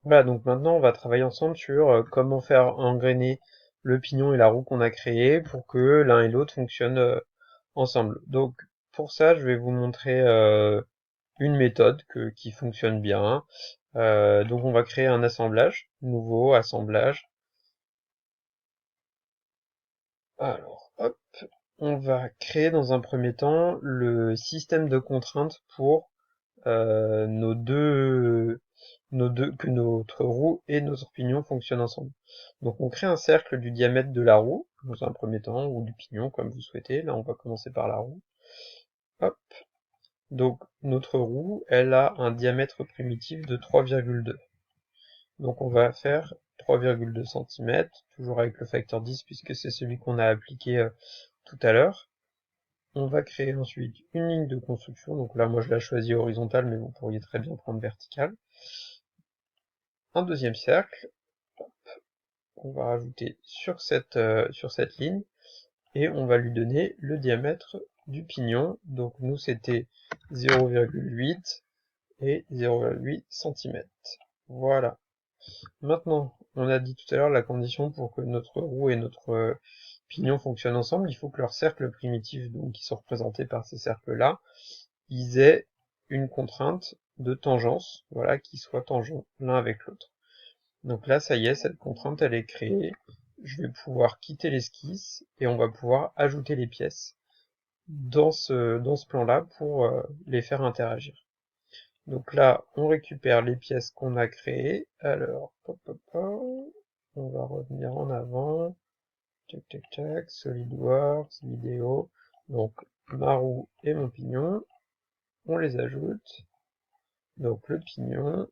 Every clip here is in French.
Voilà, donc maintenant on va travailler ensemble sur comment faire engrainer le pignon et la roue qu'on a créé pour que l'un et l'autre fonctionnent ensemble. Donc pour ça, je vais vous montrer une méthode qui fonctionne bien. Donc on va créer un assemblage, nouveau assemblage. Alors, hop, on va créer dans un premier temps le système de contraintes pour que notre roue et notre pignon fonctionnent ensemble. Donc on crée un cercle du diamètre de la roue, dans un premier temps, ou du pignon, comme vous souhaitez. Là, on va commencer par la roue. Hop. Donc notre roue, elle a un diamètre primitif de 3,2. Donc on va faire 3,2 cm, toujours avec le facteur 10 puisque c'est celui qu'on a appliqué tout à l'heure. On va créer ensuite une ligne de construction, donc là moi je l'ai choisi horizontale, mais vous pourriez très bien prendre verticale. Un deuxième cercle, qu'on va rajouter sur cette ligne, et on va lui donner le diamètre du pignon. Donc nous c'était 0,8 et 0,8 cm. Voilà. Maintenant, on a dit tout à l'heure la condition pour que notre roue et notre pignon fonctionnent ensemble, il faut que leurs cercles primitifs, donc qui sont représentés par ces cercles-là, ils aient une contrainte de tangence, voilà, qui soit tangents l'un avec l'autre. Donc là, ça y est, cette contrainte, elle est créée. Je vais pouvoir quitter l'esquisse et on va pouvoir ajouter les pièces dans ce plan-là pour les faire interagir. Donc là, on récupère les pièces qu'on a créées. Alors, hop, hop, hop, on va revenir en avant. Tac, tac, tac, SolidWorks, vidéo. Donc, ma roue et mon pignon, on les ajoute. Donc, le pignon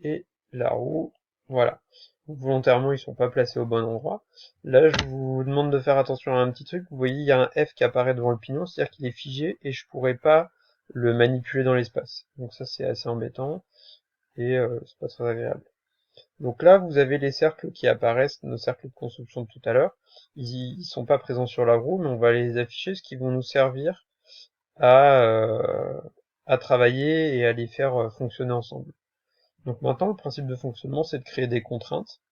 et la roue, voilà. Volontairement, ils sont pas placés au bon endroit. Là, je vous demande de faire attention à un petit truc. Vous voyez, il y a un F qui apparaît devant le pignon, c'est-à-dire qu'il est figé et je pourrais pas le manipuler dans l'espace. Donc ça, c'est assez embêtant et c'est pas très agréable. Donc là, vous avez les cercles qui apparaissent, nos cercles de construction de tout à l'heure. Ils sont pas présents sur la roue, mais on va les afficher, ce qui vont nous servir à, euh, à travailler et à les faire fonctionner ensemble. Donc maintenant, le principe de fonctionnement, c'est de créer des contraintes.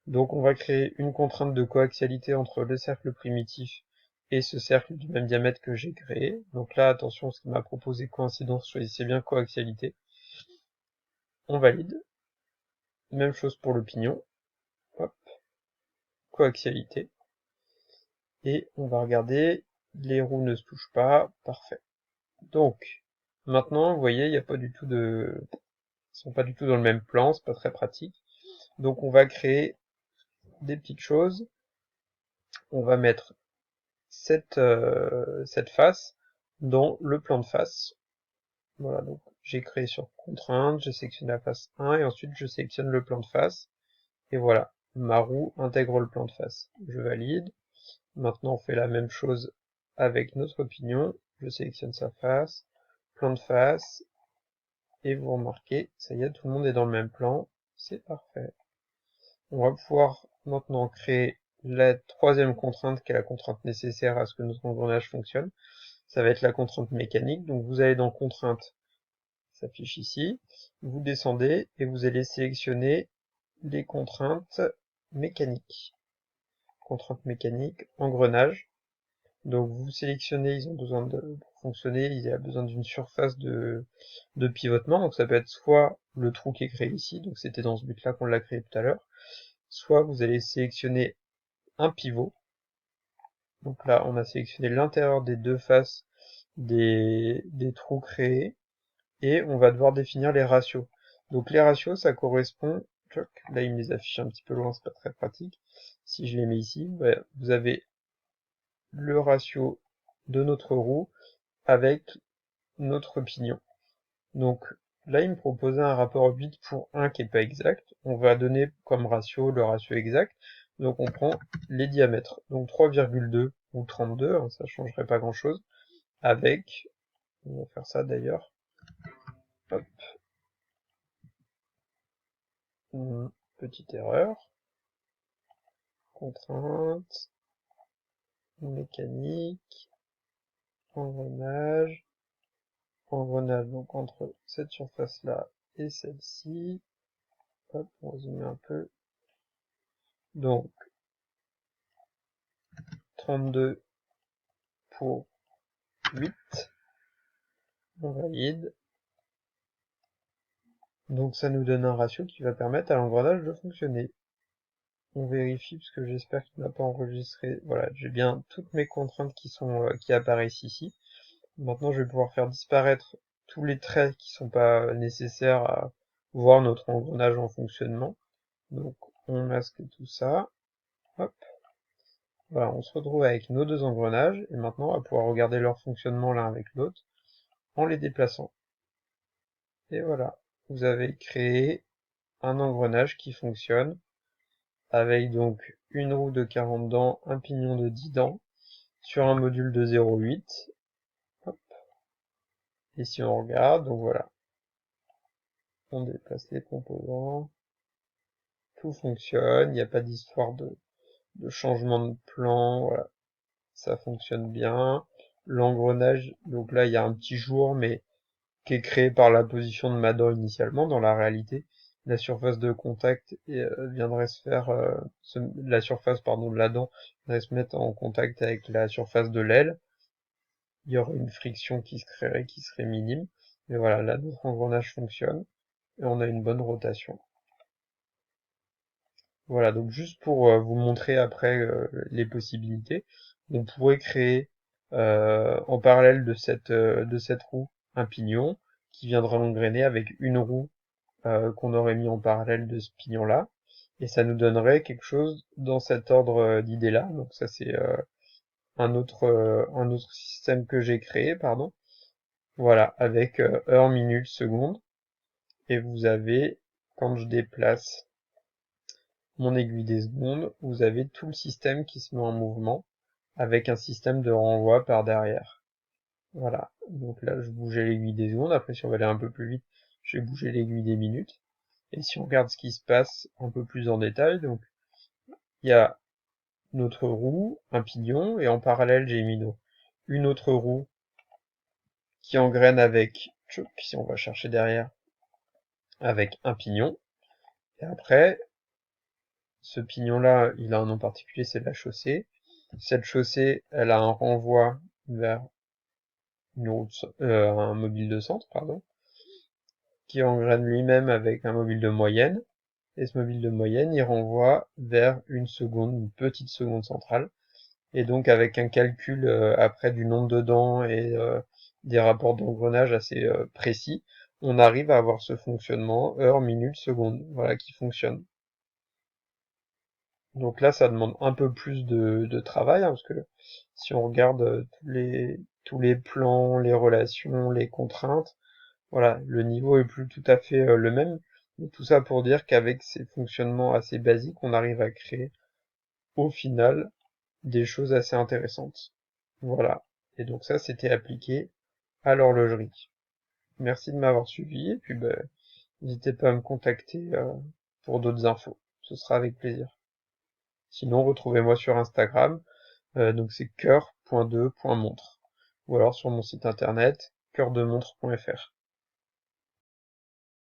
Donc on va créer une contrainte de coaxialité entre le cercle primitif et ce cercle du même diamètre que j'ai créé. Donc là, attention, ce qui m'a proposé coïncidence, choisissez bien coaxialité. On valide. Même chose pour le pignon. Hop, coaxialité. Et on va regarder, les roues ne se touchent pas, parfait. Donc, maintenant, vous voyez, il n'y a pas du tout de... Ils sont pas du tout dans le même plan, c'est pas très pratique. Donc on va créer des petites choses. On va mettre cette face dans le plan de face. Voilà, donc j'ai créé sur contrainte, je sélectionne la face 1 et ensuite je sélectionne le plan de face. Et voilà, ma roue intègre le plan de face. Je valide. Maintenant on fait la même chose avec notre pignon. Je sélectionne sa face, plan de face, et vous remarquez, ça y est, tout le monde est dans le même plan. C'est parfait. On va pouvoir maintenant créer la troisième contrainte qui est la contrainte nécessaire à ce que notre engrenage fonctionne. Ça va être la contrainte mécanique. Donc vous allez dans contrainte, ça s'affiche ici, vous descendez et vous allez sélectionner les contraintes mécaniques. Contrainte mécanique, engrenage. Donc vous sélectionnez, ils ont besoin pour fonctionner, il y a besoin d'une surface de pivotement. Donc ça peut être soit le trou qui est créé ici, donc c'était dans ce but-là qu'on l'a créé tout à l'heure, soit vous allez sélectionner un pivot. Donc là, on a sélectionné l'intérieur des deux faces des trous créés. Et on va devoir définir les ratios. Donc les ratios, ça correspond, là il me les affiche un petit peu loin, c'est pas très pratique. Si je les mets ici, vous avez le ratio de notre roue avec notre pignon. Donc là il me proposait un rapport 8 pour 1 qui est pas exact. On va donner comme ratio le ratio exact. Donc on prend les diamètres. Donc 3,2 ou 32, hein, ça changerait pas grand chose. Avec, on va faire ça d'ailleurs, hop, petite erreur. Contrainte, mécanique, engrenage, engrenage donc entre cette surface-là et celle-ci, Hop, on va zoomer un peu. Donc, 32 pour 8. On valide. Donc ça nous donne un ratio qui va permettre à l'engrenage de fonctionner. On vérifie parce que j'espère qu'il n'a pas enregistré. Voilà, j'ai bien toutes mes contraintes qui apparaissent ici. Maintenant, je vais pouvoir faire disparaître tous les traits qui sont pas nécessaires à voir notre engrenage en fonctionnement. Donc, on masque tout ça. Hop. Voilà, on se retrouve avec nos deux engrenages, et maintenant, on va pouvoir regarder leur fonctionnement l'un avec l'autre, en les déplaçant. Et voilà, vous avez créé un engrenage qui fonctionne, avec donc une roue de 40 dents, un pignon de 10 dents, sur un module de 0,8. Hop. Et si on regarde, donc voilà, on déplace les composants, tout fonctionne, il n'y a pas d'histoire de changement de plan, voilà, ça fonctionne bien. L'engrenage, donc là il y a un petit jour, mais qui est créé par la position de ma dent initialement. Dans la réalité, la surface de contact viendrait se faire, la surface pardon de la dent viendrait se mettre en contact avec la surface de l'aile. Il y aurait une friction qui se créerait, qui serait minime. Mais voilà, là notre engrenage fonctionne et on a une bonne rotation. Voilà, donc juste pour vous montrer après les possibilités, on pourrait créer en parallèle de cette roue un pignon qui viendra l'engrainer avec une roue qu'on aurait mis en parallèle de ce pignon-là, et ça nous donnerait quelque chose dans cet ordre d'idées-là. Donc ça c'est un autre système que j'ai créé, pardon. Voilà, avec heure, minute, seconde, et vous avez, quand je déplace mon aiguille des secondes, vous avez tout le système qui se met en mouvement avec un système de renvoi par derrière. Voilà, donc là je bougeais l'aiguille des secondes, après si on va aller un peu plus vite, je vais bouger l'aiguille des minutes. Et si on regarde ce qui se passe un peu plus en détail, donc il y a notre roue, un pignon, et en parallèle j'ai mis une autre roue qui engraine avec, si on va chercher derrière, avec un pignon. Et après, ce pignon-là, il a un nom particulier, c'est la chaussée. Cette chaussée, elle a un renvoi vers un mobile de centre, pardon, qui engraine lui-même avec un mobile de moyenne. Et ce mobile de moyenne, il renvoie vers une petite seconde centrale. Et donc avec un calcul après du nombre de dents et des rapports d'engrenage assez précis, on arrive à avoir ce fonctionnement heure, minute, seconde, voilà, qui fonctionne. Donc là, ça demande un peu plus de travail, hein, parce que si on regarde tous les plans, les relations, les contraintes, voilà, le niveau est plus tout à fait le même. Mais tout ça pour dire qu'avec ces fonctionnements assez basiques, on arrive à créer au final des choses assez intéressantes. Voilà. Et donc ça, c'était appliqué à l'horlogerie. Merci de m'avoir suivi, et puis n'hésitez pas à me contacter pour d'autres infos. Ce sera avec plaisir. Sinon, retrouvez-moi sur Instagram, donc c'est cœur.2.montre. Ou alors sur mon site internet, cœurdemontre.fr.